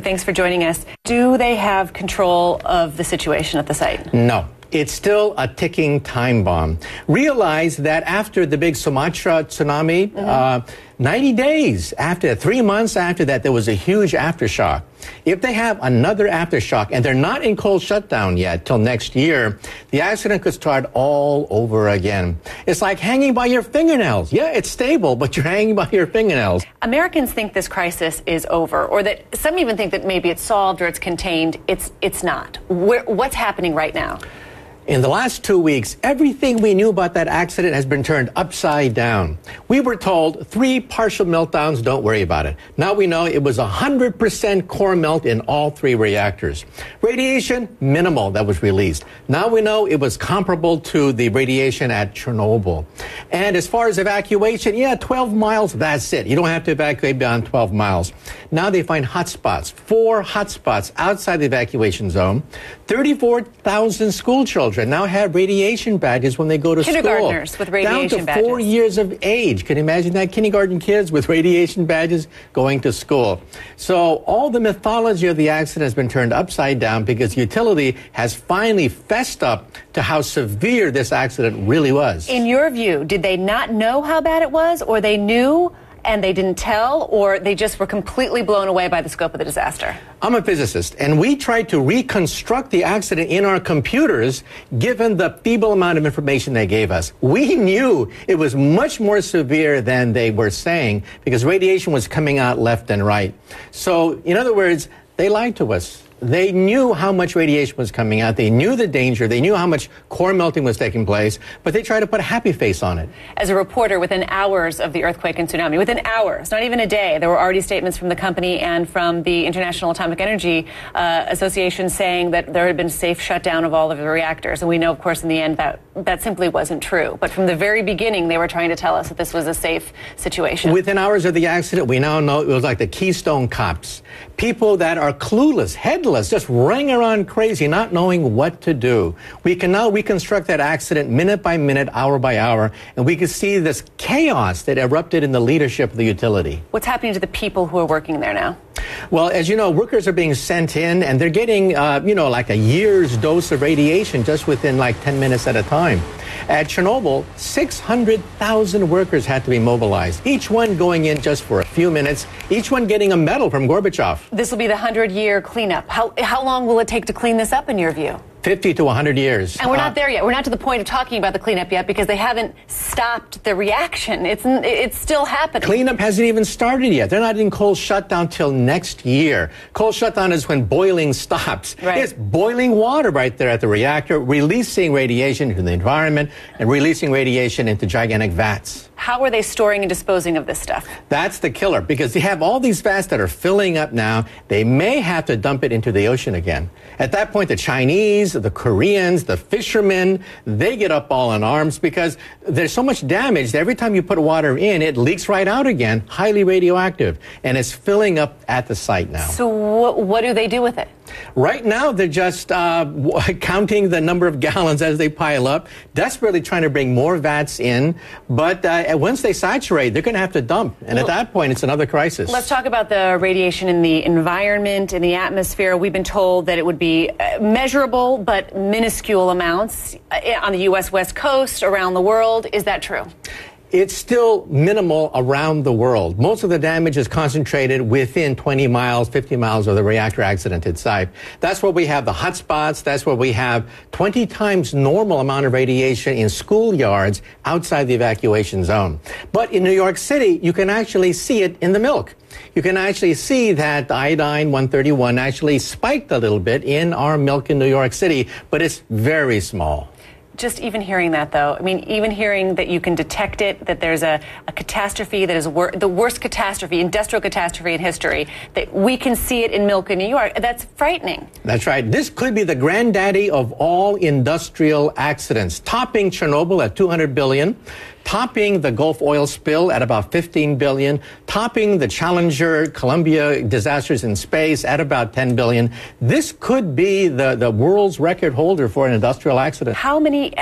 Thanks for joining us. Do they have control of the situation at the site? No. It's still a ticking time bomb. Realize that after the big Sumatra tsunami, 90 days after, 3 months after that, there was a huge aftershock. If they have another aftershock, and they're not in cold shutdown yet till next year, the accident could start all over again. It's like hanging by your fingernails. Yeah, it's stable, but you're hanging by your fingernails. Americans think this crisis is over, or that some even think that maybe it's solved or it's contained. It's not. What's happening right now? In the last 2 weeks, everything we knew about that accident has been turned upside down. We were told 3 partial meltdowns, don't worry about it. Now we know it was 100% core melt in all 3 reactors. Radiation, minimal that was released. Now we know it was comparable to the radiation at Chernobyl. And as far as evacuation, 12 miles, that's it. You don't have to evacuate beyond 12 miles. Now they find hotspots, 4 hotspots outside the evacuation zone. 34,000 school children now have radiation badges when they go to school. Kindergartners with radiation badges. Down to 4 years of age. Can you imagine that? Kindergarten kids with radiation badges going to school. So all the mythology of the accident has been turned upside down because utility has finally fessed up to how severe this accident really was. In your view, did they not know how bad it was, or they knew and they didn't tell, or they just were completely blown away by the scope of the disaster? I'm a physicist, and we tried to reconstruct the accident in our computers given the feeble amount of information they gave us. We knew it was much more severe than they were saying because radiation was coming out left and right. So, in other words, they lied to us. They knew how much radiation was coming out. They knew the danger. They knew how much core melting was taking place, but they tried to put a happy face on it. As a reporter, within hours of the earthquake and tsunami, within hours, not even a day, there were already statements from the company and from the International Atomic Energy Association saying that there had been safe shutdown of all of the reactors. And we know, of course, in the end that simply wasn't true. But from the very beginning, they were trying to tell us that this was a safe situation. Within hours of the accident, we now know it was like the Keystone Cops. People that are clueless, headless, just running around crazy, not knowing what to do. We can now reconstruct that accident minute by minute, hour by hour, and we can see this chaos that erupted in the leadership of the utility. What's happening to the people who are working there now? Well, as you know, workers are being sent in, and they're getting, like a year's dose of radiation just within like 10 minutes at a time. At Chernobyl, 600,000 workers had to be mobilized, each one going in just for a few minutes, each one getting a medal from Gorbachev. This will be the 100-year cleanup. How long will it take to clean this up, in your view? 50 to 100 years. And we're not there yet. We're not to the point of talking about the cleanup yet because they haven't stopped the reaction. It's still happening. Cleanup hasn't even started yet. They're not in cold shutdown till next year. Cold shutdown is when boiling stops. Right. It's boiling water right there at the reactor, releasing radiation into the environment and releasing radiation into gigantic vats. How are they storing and disposing of this stuff? That's the killer, because they have all these vats that are filling up now. They may have to dump it into the ocean again. At that point, the Chinese, the Koreans, the fishermen, they get up all in arms because there's so much damage that every time you put water in, it leaks right out again, highly radioactive, and it's filling up at the site now. So what do they do with it? Right now, they're just counting the number of gallons as they pile up, desperately trying to bring more vats in. But once they saturate, they're going to have to dump. And at that point, it's another crisis. Let's talk about the radiation in the environment, in the atmosphere. We've been told that it would be measurable but minuscule amounts on the U.S. West Coast, around the world. Is that true? It's still minimal around the world. Most of the damage is concentrated within 20 miles, 50 miles of the reactor accidented site. That's where we have the hotspots. That's where we have 20 times normal amount of radiation in schoolyards outside the evacuation zone. But in New York City, you can actually see it in the milk. You can actually see that iodine 131 actually spiked a little bit in our milk in New York City, but it's very small. Just even hearing that, though, I mean, even hearing that you can detect it, that there's a catastrophe that is the worst catastrophe, industrial catastrophe in history, that we can see it in milk in New York, that's frightening. That's right. This could be the granddaddy of all industrial accidents, topping Chernobyl at 200 billion, topping the Gulf oil spill at about 15 billion, topping the Challenger Columbia disasters in space at about 10 billion. This could be the world's record holder for an industrial accident. How many